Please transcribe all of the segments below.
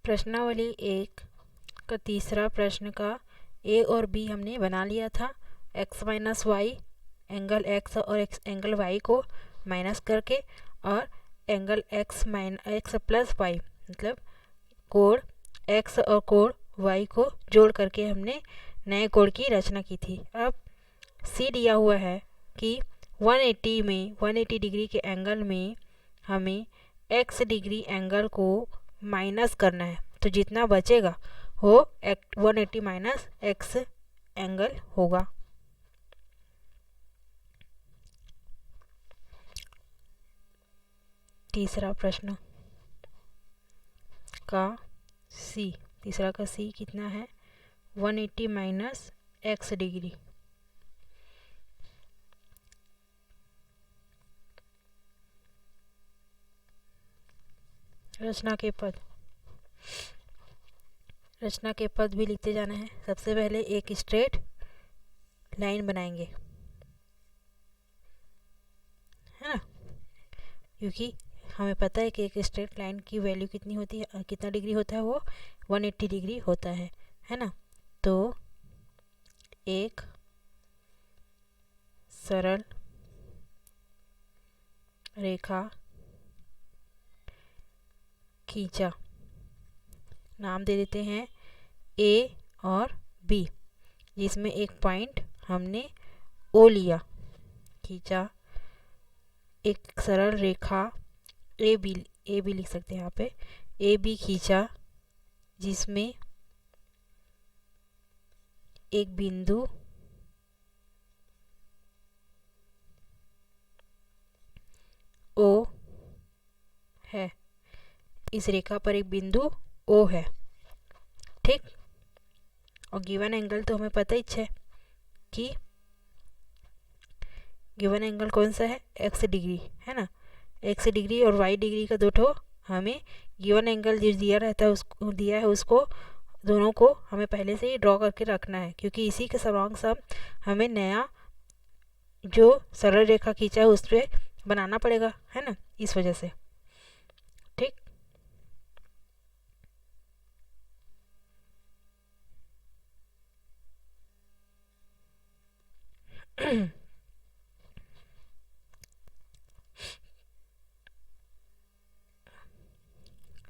प्रश्नावली 1 का तीसरा प्रश्न का ए और बी हमने बना लिया था। x minus y, angle x और एंगल y को माइनस करके, और एंगल x प्लस वाई मतलब कोण x और कोण y को जोड़ करके हमने नए कोण की रचना की थी। अब सी दिया हुआ है कि 180 डिग्री के एंगल में हमें x डिग्री एंगल को माइनस करना है, तो जितना बचेगा वो 180 माइनस x एंगल होगा। तीसरा प्रश्न का सी, तीसरा का सी कितना है 180 माइनस x डिग्री। रचना के पद भी लिखते जाना है। सबसे पहले एक स्ट्रेट लाइन बनाएंगे, है ना, क्योंकि हमें पता है कि एक स्ट्रेट लाइन की वैल्यू कितनी होती है, कितना डिग्री होता है, वो 180 डिग्री होता है ना। तो एक सरल रेखा खींचा, नाम दे देते हैं ए और बी, जिसमें एक पॉइंट हमने ओ लिया, खींचा एक सरल रेखा ए बी लिख सकते हैं यहाँ पे, ए बी खींचा, जिसमें एक बिंदु ओ है, इस रेखा पर एक बिंदु ओ है, ठीक। और गिवन एंगल तो हमें पता ही है कि गिवन एंगल कौन सा है, x डिग्री, है ना। x डिग्री और y डिग्री का दो ठो हमें गिवन एंगल जो दिया रहता है उसको दिया है, उसको दोनों को हमें पहले से ही ड्रॉ करके रखना है, क्योंकि इसी के सराउंड सब हमें नया जो सरल रेखा खींचा है उस पर बनाना पड़ेगा, है ना, इस वजह से, ठीक।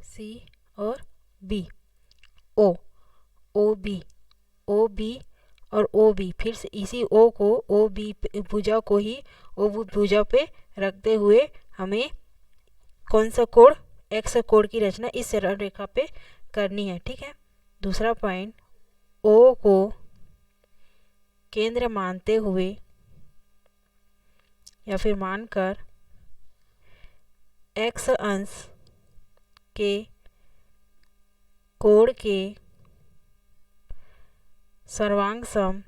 सी और बी, ओ बी और ओ बी, फिर से इसी ओ को ओ बी भुजा को ही ओ भुजा पे रखते हुए हमें कौन सा कोण, एक्स कोण की रचना इस सरल रेखा पे करनी है, ठीक है। दूसरा पॉइंट, ओ को केंद्र मानते हुए या फिर मानकर एक्स अंश के कोण के सर्वांग सम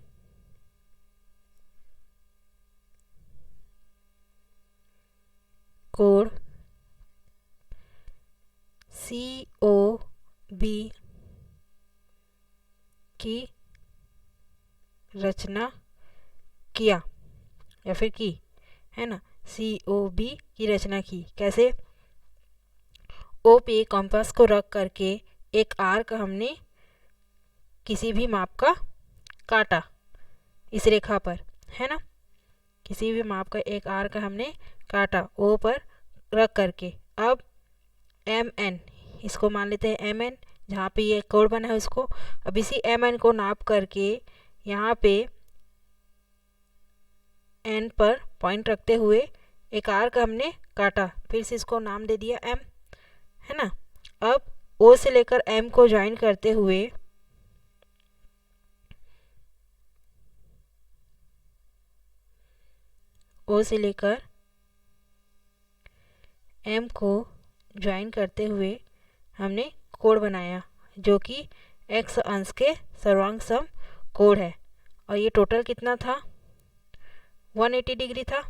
कोण COB की रचना किया या फिर की, है ना, COB की रचना की। कैसे, ओ पे कंपास को रख करके एक आर्क हमने किसी भी माप का काटा इस रेखा पर, है ना, किसी भी माप का एक आर्क हमने काटा ओ पर रख करके। अब MN, इसको मान लेते हैं MN, जहाँ पे ये कोण बना है उसको। अब इसी MN को नाप करके यहाँ पे N पर पॉइंट रखते हुए एक आर्क हमने काटा, फिर से इसको नाम दे दिया M, है ना। अब O से लेकर M को ज्वाइन करते हुए O से लेकर M को ज्वाइन करते हुए हमने कोण बनाया, जो कि x अंश के सर्वांग सम कोण है, और ये टोटल कितना था 180 डिग्री था।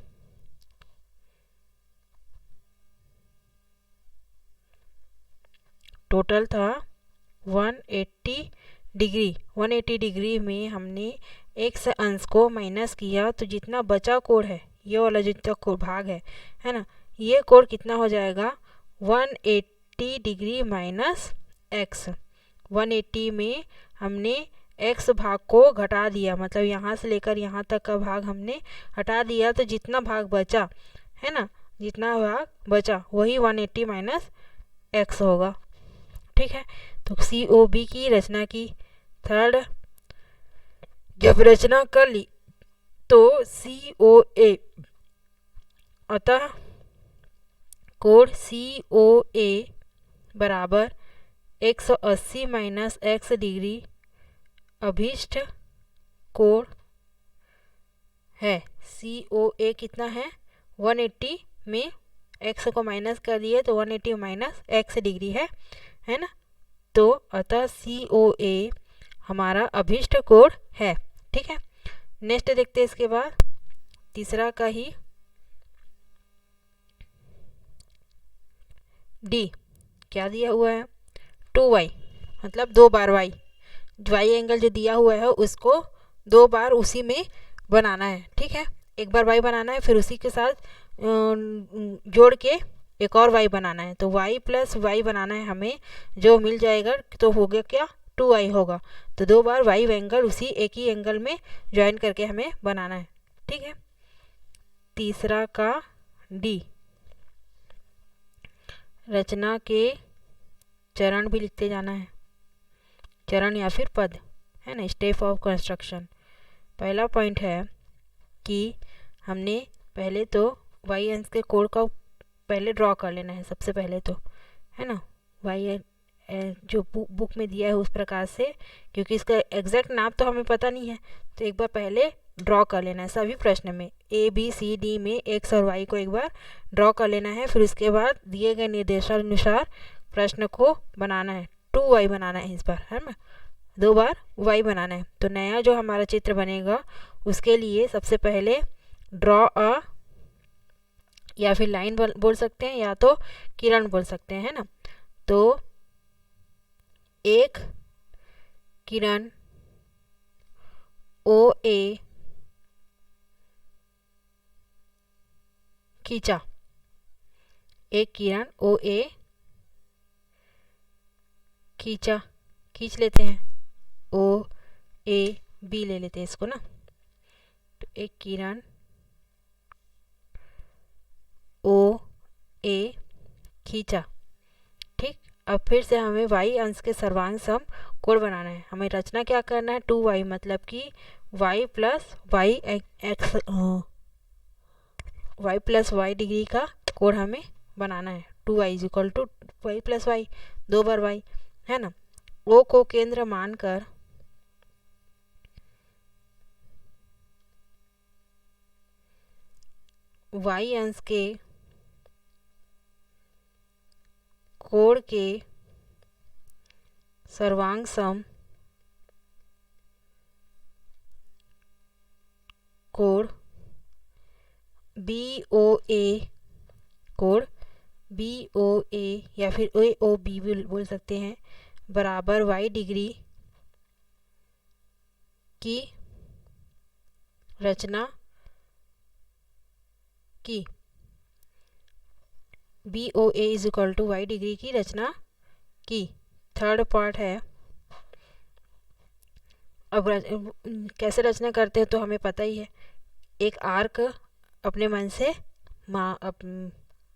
टोटल था 180 डिग्री। 180 डिग्री में हमने x अंश को माइनस किया, तो जितना बचा कोण है, ये वाला जितना कोण भाग है ना, ये कोण कितना हो जाएगा 180 डिग्री माइनस एक्स। 180 में हमने x भाग को घटा दिया, मतलब यहाँ से लेकर यहाँ तक का भाग हमने हटा दिया, तो जितना भाग बचा है ना, जितना भाग बचा वही 180 माइनस एक्स होगा। ठीक है, तो COB की रचना की। थर्ड, जब रचना कर ली तो COA, अतः कोण COA बराबर 180 माइनस एक्स डिग्री अभीष्ट कोण है। COA कितना है, 180 में x को माइनस कर दिए तो 180 माइनस एक्स डिग्री है ना। तो अतः COA हमारा अभीष्ट कोण है। ठीक है, नेक्स्ट देखते हैं इसके बाद तीसरा का ही। D क्या दिया हुआ है, 2y, मतलब 2 बार y, y एंगल जो दिया हुआ है उसको 2 बार उसी में बनाना है। ठीक है, एक बार y बनाना है, फिर उसी के साथ जोड़ के एक और y बनाना है, तो y प्लस y बनाना है हमें, जो मिल जाएगा तो हो गया क्या, 2y होगा। तो 2 बार y एंगल उसी एक ही एंगल में ज्वाइन करके हमें बनाना है। ठीक है, तीसरा का D, रचना के चरण भी लिखते जाना है, चरण या फिर पद, है ना, स्टेप ऑफ कंस्ट्रक्शन। पहला पॉइंट है कि हमने पहले तो y अंश के कोण का पहले ड्रॉ कर लेना है सबसे पहले, तो है ना, y जो बुक में दिया है उस प्रकार से, क्योंकि इसका एग्जैक्ट नाप तो हमें पता नहीं है, तो एक बार पहले ड्रॉ कर लेना है। सभी प्रश्न में ABCD में x और y को एक बार ड्रॉ कर लेना है, फिर उसके बाद दिए गए निर्देशानुसार प्रश्न को बनाना है। 2y बनाना है इस बार, है ना, 2 बार y बनाना है। तो नया जो हमारा चित्र बनेगा उसके लिए सबसे पहले ड्रॉ अ, या फिर लाइन बोल सकते हैं या तो किरण बोल सकते हैं, है ना। तो एक किरण OA खींचा, एक किरण OA खींचा, खींच लेते हैं, OAB ले लेते हैं इसको ना। तो एक किरण OA खींचा। ठीक, अब फिर से हमें y अंश के सर्वांग सम कोण बनाना है। हमें रचना क्या करना है, 2y, मतलब कि y प्लस y डिग्री का कोण हमें बनाना है। 2y is equal to y plus y, 2 बार y, है ना। O को केंद्र मानकर y अंश के कोण के सर्वांग सम कोण BOA, कोण BOA या फिर AOB भी बोल सकते हैं, बराबर y डिग्री की रचना की। BOA is equal to y degree की रचना की। थर्ड पार्ट है, अब कैसे रचना करते हैं तो हमें पता ही है। एक आर्क अपने मन से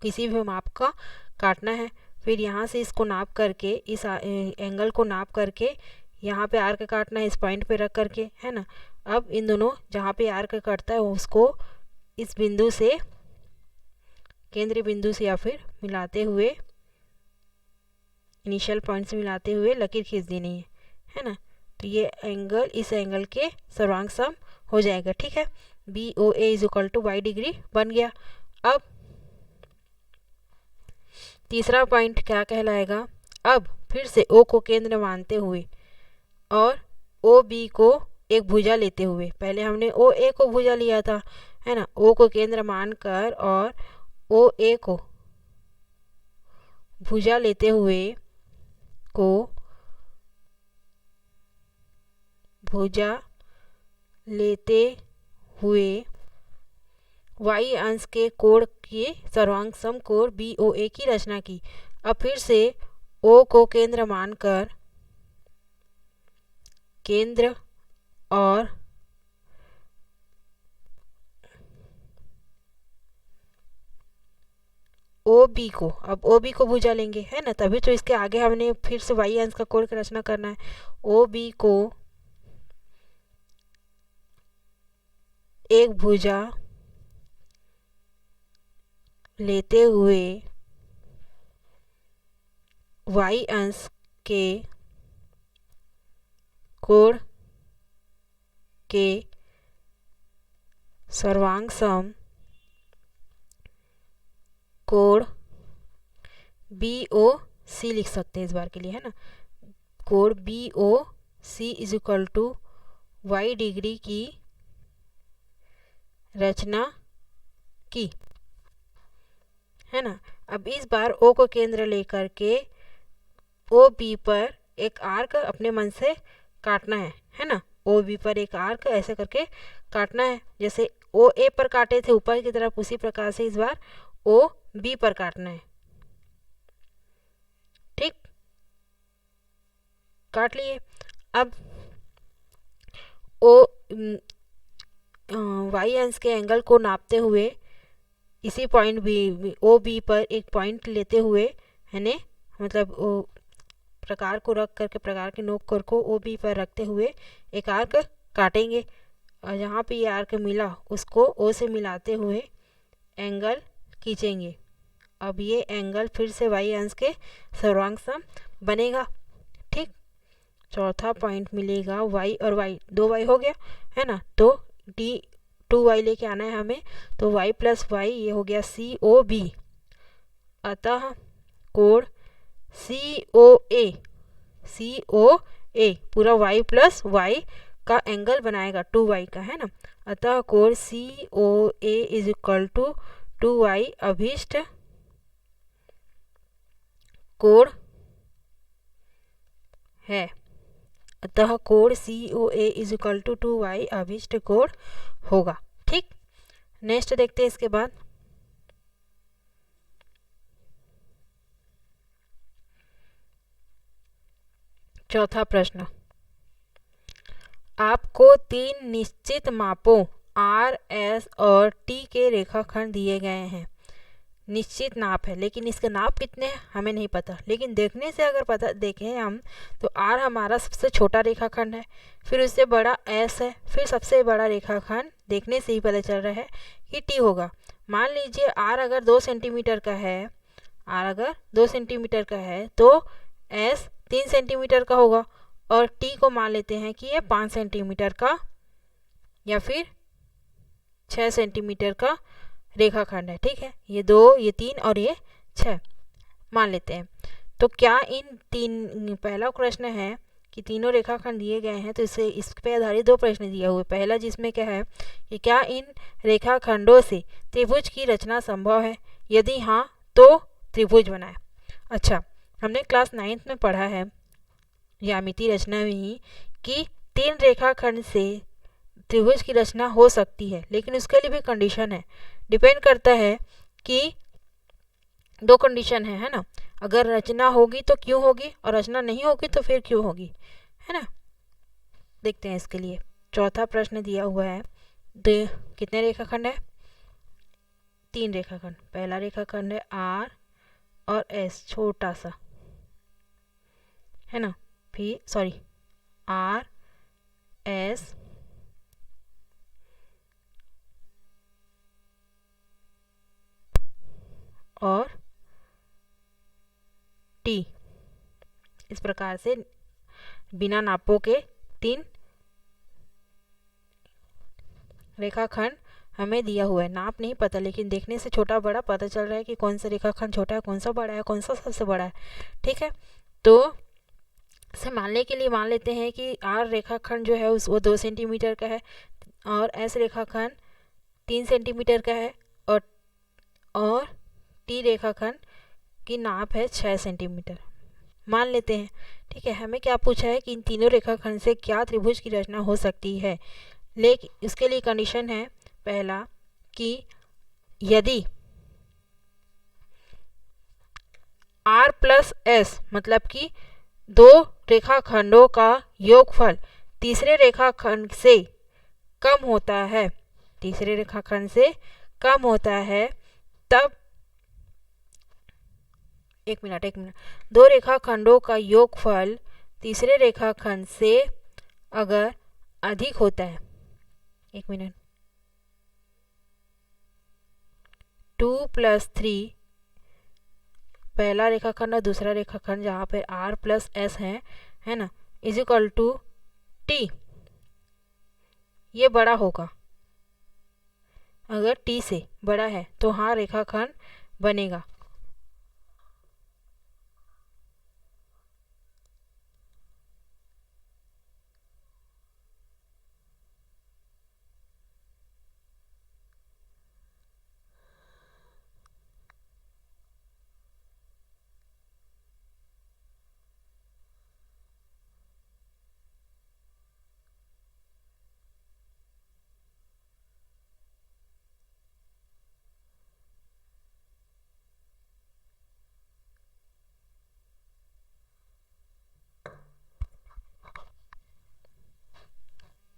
किसी भी माप का काटना है, फिर यहाँ से इसको नाप करके, इस एंगल को नाप करके यहाँ पे आर्क काटना है, इस पॉइंट पे रख करके, है ना। अब इन दोनों जहाँ पे आर्क कटता है उसको इस बिंदु से, केंद्रीय बिंदु से या फिर मिलाते हुए, इनिशियल पॉइंट से मिलाते हुए लकीर खींच देनी है ना। तो ये एंगल इस एंगल के सर्वांग सम हो जाएगा। ठीक है, BOA is equal to y degree बन गया। अब तीसरा पॉइंट क्या कहलाएगा, अब फिर से O को केंद्र मानते हुए और OB को एक भुजा लेते हुए, पहले हमने OA को भुजा लिया था, है ना, O को केंद्र मानकर और OA को भुजा लेते हुए y अंश के कोण के सर्वांग सम कोण BOA की रचना की। अब फिर से ओ को केंद्र मानकर केंद्र और ओ बी को, अब ओ बी को भुजा लेंगे है ना, तभी तो इसके आगे हमने फिर से वाई अंश का कोण की रचना करना है। ओ बी को एक भुजा लेते हुए वाई अंश के कोण के सर्वांग सम कोण बी ओ सी लिख सकते हैं इस बार के लिए, है ना। कोण B O C is equal to y degree की रचना की, है ना। अब इस बार ओ को केंद्र लेकर के ओ बी पर एक आर्क अपने मन से काटना है ना। ओ बी पर एक आर्क ऐसे करके काटना है, जैसे ओ ए पर काटे थे ऊपर की तरफ, उसी प्रकार से इस बार ओ बी पर काटना है। ठीक, काट लिए। अब ओ वाई अंश के एंगल को नापते हुए इसी पॉइंट बी ओ बी पर एक पॉइंट लेते हुए, है ना, मतलब ओ प्रकार को रख करके, प्रकार के नोक कर को ओ बी पर रखते हुए एक आर्क काटेंगे, और जहाँ पे ये आर्क मिला उसको ओ से मिलाते हुए एंगल खींचेंगे। अब ये एंगल फिर से वाई अंश के सर्वांग सम बनेगा। ठीक, चौथा पॉइंट मिलेगा वाई और वाई, दो वाई हो गया है ना, तो डी 2y लेके आना है हमें, तो y प्लस वाई ये हो गया सी ओ बी। अतः कोण सी ओ ए पूरा y प्लस वाई का एंगल बनाएगा 2y का, है ना। अतः कोण सी ओ ए इज इक्वल टू 2y अभिष्ट कोण है। अतः कोण सी ओ ए इज इक्वल टू 2y अभिष्ट कोण होगा। ठीक, नेक्स्ट देखते हैं इसके बाद। चौथा प्रश्न, आपको तीन निश्चित मापों आर एस और टी के रेखाखंड दिए गए हैं। निश्चित नाप है, लेकिन इसके नाप कितने हैं हमें नहीं पता, लेकिन देखने से अगर पता देखें हम तो आर हमारा सबसे छोटा रेखाखंड है, फिर उससे बड़ा एस है, फिर सबसे बड़ा रेखाखंड देखने से ही पता चल रहा है कि टी होगा। मान लीजिए आर अगर 2 सेंटीमीटर का है, आर अगर 2 सेंटीमीटर का है तो एस 3 सेंटीमीटर का होगा, और टी को मान लेते हैं कि ये 5 सेंटीमीटर का या फिर 6 सेंटीमीटर का रेखाखंड है। ठीक है, ये 2, ये 3 और ये 6 मान लेते हैं। तो क्या इन तीन, पहला प्रश्न है कि तीनों रेखाखंड दिए गए हैं, तो इस पे आधारित 2 प्रश्न दिए हुए। पहला जिसमें क्या है कि क्या इन रेखाखंडों से त्रिभुज की रचना संभव है, यदि हाँ तो त्रिभुज बनाए। अच्छा, हमने क्लास 9th में पढ़ा है ज्यामितीय रचना में ही कि 3 रेखाखंड से त्रिभुज की रचना हो सकती है, लेकिन उसके लिए भी कंडीशन है, डिपेंड करता है कि 2 कंडीशन है ना। अगर रचना होगी तो क्यों होगी, और रचना नहीं होगी तो फिर क्यों होगी, है ना। देखते हैं इसके लिए। चौथा प्रश्न दिया हुआ है, कितने रेखाखंड है, 3 रेखाखंड। पहला रेखाखंड है आर और एस छोटा सा, है ना, फिर सॉरी आर एस और टी, इस प्रकार से बिना नापों के 3 रेखाखंड हमें दिया हुआ है। नाप नहीं पता, लेकिन देखने से छोटा बड़ा पता चल रहा है कि कौन सा रेखाखंड छोटा है, कौन सा बड़ा है, कौन सा सबसे बड़ा है। ठीक है, तो से मानने के लिए मान लेते हैं कि आर रेखाखंड जो है वो 2 सेंटीमीटर का है, और एस रेखाखंड 3 सेंटीमीटर का है, और टी रेखाखंड की नाप है 6 सेंटीमीटर मान लेते हैं। ठीक है, हमें क्या पूछा है कि इन तीनों रेखाखंड से क्या त्रिभुज की रचना हो सकती है, लेकिन इसके लिए कंडीशन है पहला कि यदि आर प्लस एस मतलब कि दो रेखाखंडों का योगफल तीसरे रेखाखंड से कम होता है, तीसरे रेखाखंड से कम होता है, तब एक मिनट दो रेखाखंडों का योगफल तीसरे रेखाखंड से अगर अधिक होता है, एक मिनट, 2+3 पहला रेखाखंड और दूसरा रेखाखंड जहाँ पे r प्लस एस है ना, इज इक्वल टू टी, ये बड़ा होगा। अगर t से बड़ा है तो हाँ रेखाखंड बनेगा।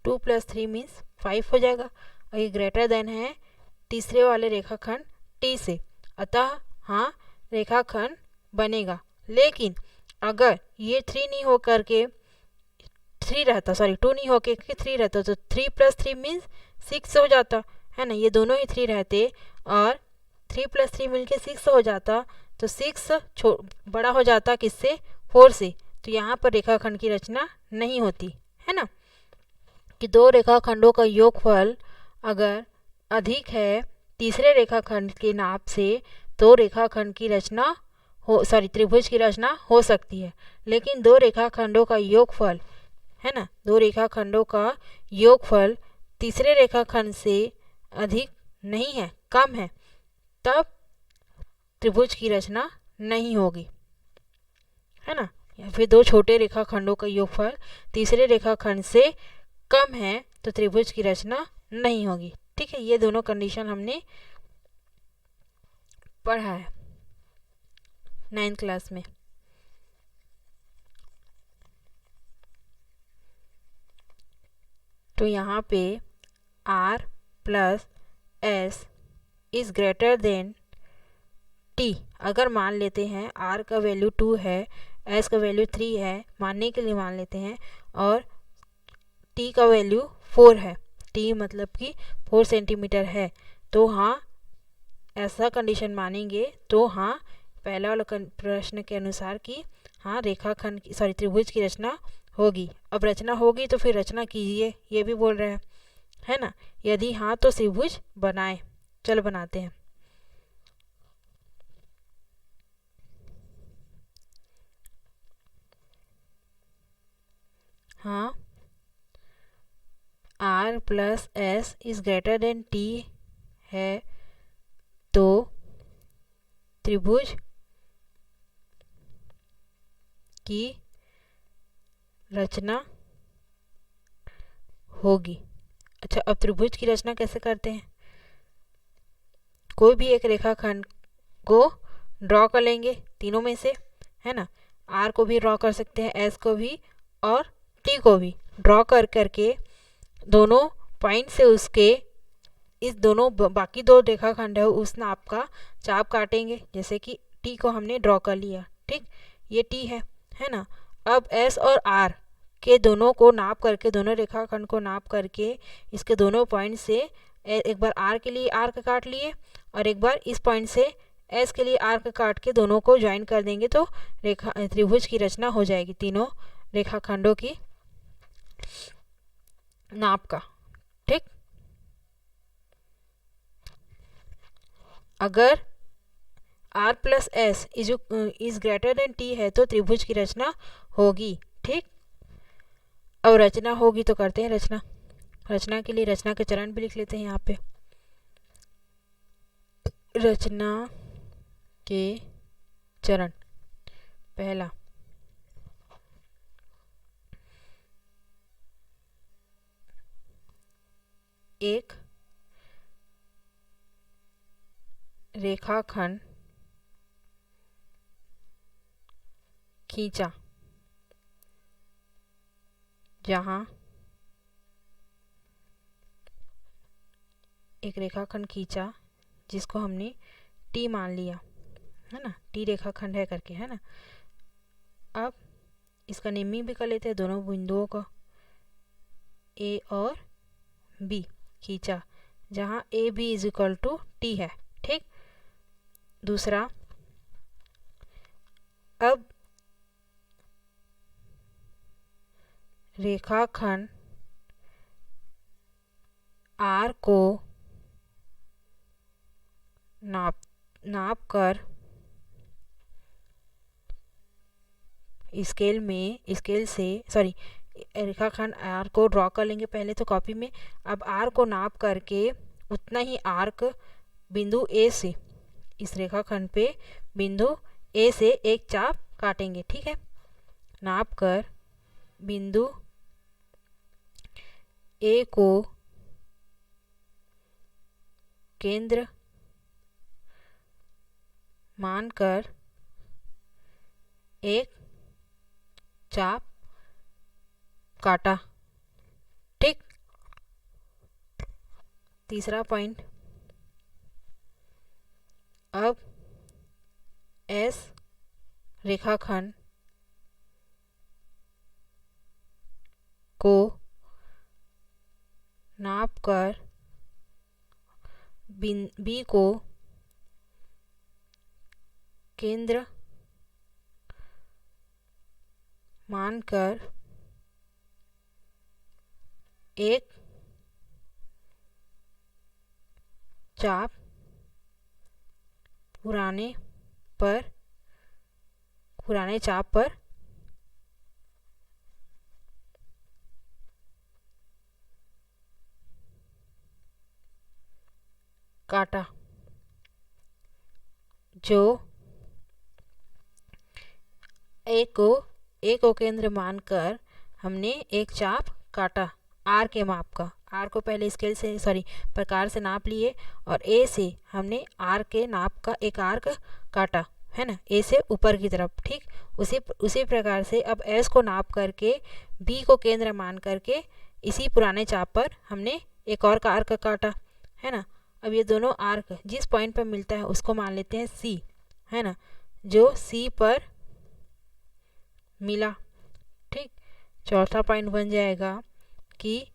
टू प्लस थ्री मीन्स 5 हो जाएगा और ये ग्रेटर देन है तीसरे वाले रेखाखंड टी से, अतः हाँ रेखाखंड बनेगा। लेकिन अगर ये 3 नहीं हो करके 3 रहता, सॉरी 2 नहीं हो के 3 रहता, तो 3+3 मीन्स 6 हो जाता है ना, ये दोनों ही 3 रहते और 3+3 मिलके 6 हो जाता, तो 6 बड़ा हो जाता किससे, 4 से, तो यहाँ पर रेखाखंड की रचना नहीं होती है ना। कि दो रेखाखंडों का योगफल अगर अधिक है तीसरे रेखाखंड के नाप से तो रेखाखंड की रचना त्रिभुज की रचना हो सकती है। लेकिन दो रेखाखंडों का योगफल है ना, दो रेखाखंडों का योगफल तीसरे रेखाखंड से अधिक नहीं है, कम है, तब त्रिभुज की रचना नहीं होगी, है ना। या फिर दो छोटे रेखाखंडों का योगफल तीसरे रेखाखंड से कम है तो त्रिभुज की रचना नहीं होगी। ठीक है, ये दोनों कंडीशन हमने पढ़ा है 9th क्लास में। तो यहाँ पे r plus S is greater than t, अगर मान लेते हैं r का वैल्यू 2 है, s का वैल्यू 3 है, मानने के लिए मान लेते हैं, और t का वैल्यू 4 है, t मतलब कि 4 सेंटीमीटर है, तो हाँ ऐसा कंडीशन मानेंगे तो हाँ पहला वाला प्रश्न के अनुसार कि हाँ रेखाखंड त्रिभुज की रचना होगी। अब रचना होगी तो फिर रचना कीजिए, ये भी बोल रहे हैं, है ना। यदि हाँ तो त्रिभुज बनाए, चलो बनाते हैं। हाँ, r plus S is greater than t है, तो त्रिभुज की रचना होगी। अच्छा, अब त्रिभुज की रचना कैसे करते हैं, कोई भी एक रेखाखंड को ड्रॉ कर लेंगे तीनों में से, है ना। आर को भी ड्रॉ कर सकते हैं, एस को भी और टी को भी ड्रॉ कर करके दोनों पॉइंट से उसके इस दोनों बाकी दो रेखाखंड है उस नाप का चाप काटेंगे, जैसे कि टी को हमने ड्रॉ कर लिया, ठीक, ये टी है ना। अब एस और आर के दोनों को नाप करके, दोनों रेखाखंड को नाप करके इसके दोनों पॉइंट से एक बार आर के लिए आर्क काट लिए और एक बार इस पॉइंट से एस के लिए आर्क काट के दोनों को ज्वाइन कर देंगे, तो त्रिभुज की रचना हो जाएगी तीनों रेखाखंडों की नाप का। ठीक, अगर r plus S is greater than t है तो त्रिभुज की रचना होगी। ठीक, अब रचना होगी तो करते हैं रचना। रचना के लिए रचना के चरण भी लिख लेते हैं यहाँ पे। रचना के चरण, पहला, एक रेखाखंड खींचा, जहां एक रेखाखंड खींचा जिसको हमने टी मान लिया, है ना, टी रेखाखंड है करके, है ना। अब इसका नेमिंग भी कर लेते हैं दोनों बिंदुओं का, ए और बी खींचा, जहां A B is equal to T है। ठीक, दूसरा, अब रेखाखंड आर को नाप कर स्केल से रेखाखंड आर को ड्रॉ कर लेंगे पहले तो कॉपी में। अब आर को नाप करके उतना ही आर्क बिंदु ए से, इस रेखाखंड पे बिंदु ए से एक चाप काटेंगे। ठीक है, नाप कर बिंदु ए को केंद्र मानकर एक चाप काटा। ठीक, तीसरा पॉइंट, अब एस रेखाखंड को नाप कर बी को केंद्र मानकर एक चाप पुराने चाप पर काटा, जो ए को केंद्र मानकर हमने एक चाप काटा आर के माप का। आर को पहले स्केल से प्रकार से नाप लिए और ए से हमने आर के नाप का एक आर्क काटा, है ना, ए से ऊपर की तरफ। ठीक, उसी प्रकार से अब एस को नाप करके बी को केंद्र मान करके इसी पुराने चाप पर हमने एक और का आर्क काटा, है ना। अब ये दोनों आर्क जिस पॉइंट पर मिलता है उसको मान लेते हैं सी, है ना, जो सी पर मिला। ठीक, चौथा पॉइंट बन जाएगा कि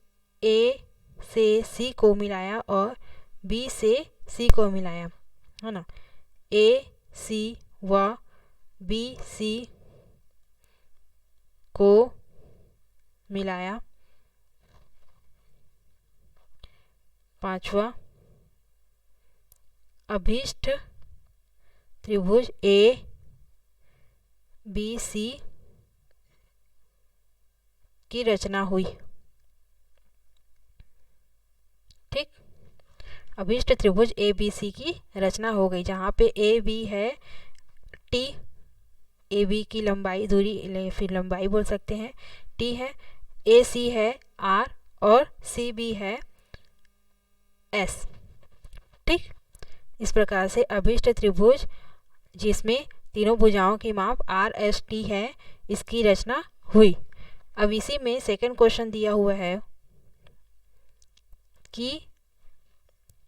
ए से सी को मिलाया और बी से सी को मिलाया, है ना। ए सी व बी सी को मिलाया। पांचवा, अभीष्ट त्रिभुज ए बी सी की रचना हुई। ठीक, अभीष्ट त्रिभुज ए बी सी की रचना हो गई, जहाँ पे ए बी है टी, ए बी की लंबाई दूरी फिर लंबाई बोल सकते हैं टी है, ए सी है आर और सी बी है एस। ठीक, इस प्रकार से अभीष्ट त्रिभुज जिसमें तीनों भुजाओं की माप आर एस टी है, इसकी रचना हुई। अब इसी में सेकंड क्वेश्चन दिया हुआ है कि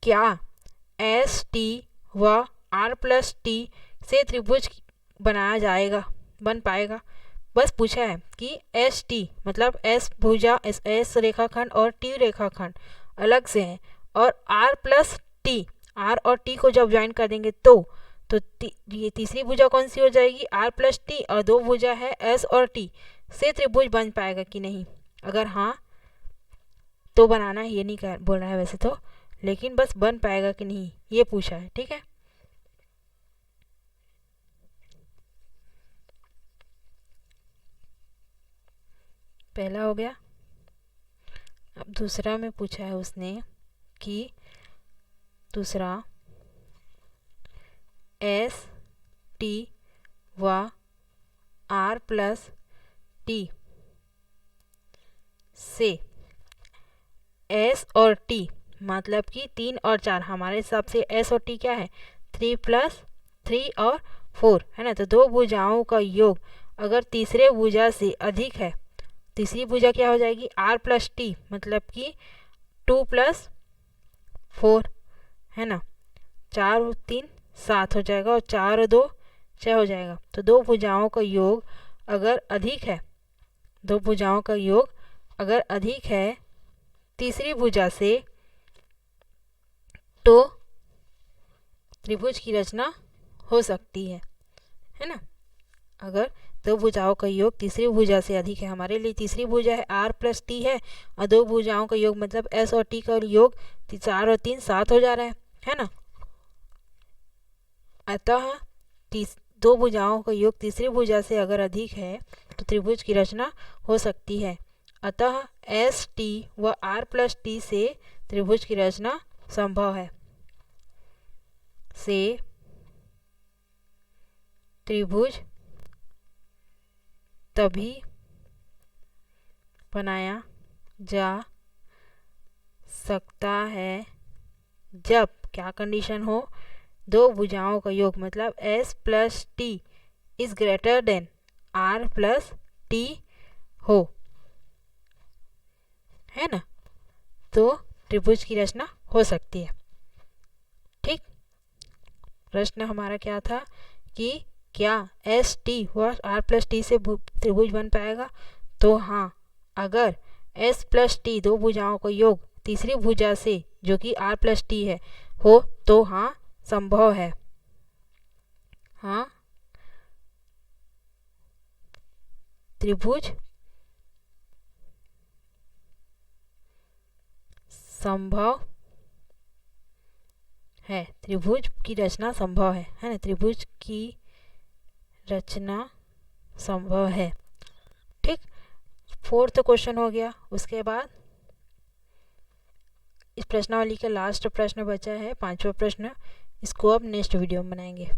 क्या एस टी व आर प्लस टी से त्रिभुज बन पाएगा। बस पूछा है कि एस टी मतलब एस भुजा एस रेखाखंड और टी रेखाखंड अलग से हैं, और आर प्लस टी, आर और टी को जब ज्वाइन कर देंगे तो ये तीसरी भुजा कौन सी हो जाएगी, आर प्लस टी, और दो भुजा है एस और टी, से त्रिभुज बन पाएगा कि नहीं। अगर हाँ तो बनाना है, ये नहीं बोल रहा है वैसे तो, लेकिन बस बन पाएगा कि नहीं ये पूछा है। ठीक है, पहला हो गया। अब दूसरा में पूछा है उसने कि दूसरा एस टी व आर प्लस टी से एस और टी मतलब कि 3 और 4, हमारे हिसाब से एस और टी क्या है 3 + 3 और 4, है ना। तो दो भुजाओं का योग अगर तीसरे भुजा से अधिक है, तीसरी भुजा क्या हो जाएगी r प्लस टी, मतलब कि 2 + 4 है ना, 4 और 3 7 हो जाएगा और 4 और 2 6 हो जाएगा। तो दो भुजाओं का योग अगर अधिक है, दो भुजाओं का योग अगर अधिक है तीसरी भुजा से, तो त्रिभुज की रचना हो सकती है ना। अगर दो भुजाओं का योग तीसरी भुजा से अधिक है, हमारे लिए तीसरी भुजा है r प्लस टी है, और दो भुजाओं का योग मतलब s और t का योग 4 और 3 7 हो जा रहा है ना। अतः दो भुजाओं का योग तीसरी भुजा से अगर अधिक है तो त्रिभुज की रचना हो सकती है। अतः एस टी व r प्लस टी से त्रिभुज की रचना संभव है, से त्रिभुज तभी बनाया जा सकता है जब क्या कंडीशन हो, दो भुजाओं का योग मतलब s plus T is greater than r plus T हो, है ना, तो त्रिभुज की रचना हो सकती है। ठीक, प्रश्न हमारा क्या था कि क्या एस टी व r प्लस टी से त्रिभुज बन पाएगा। तो हाँ, अगर s प्लस टी दो भुजाओं का योग तीसरी भुजा से जो कि r प्लस टी है हो, तो हाँ संभव है, हाँ त्रिभुज संभव है, त्रिभुज की रचना संभव है ना, त्रिभुज की रचना संभव है। ठीक, 4th क्वेश्चन हो गया। उसके बाद इस प्रश्नावली का लास्ट प्रश्न बचा है 5वां प्रश्न, इसको अब नेक्स्ट वीडियो में बनाएंगे।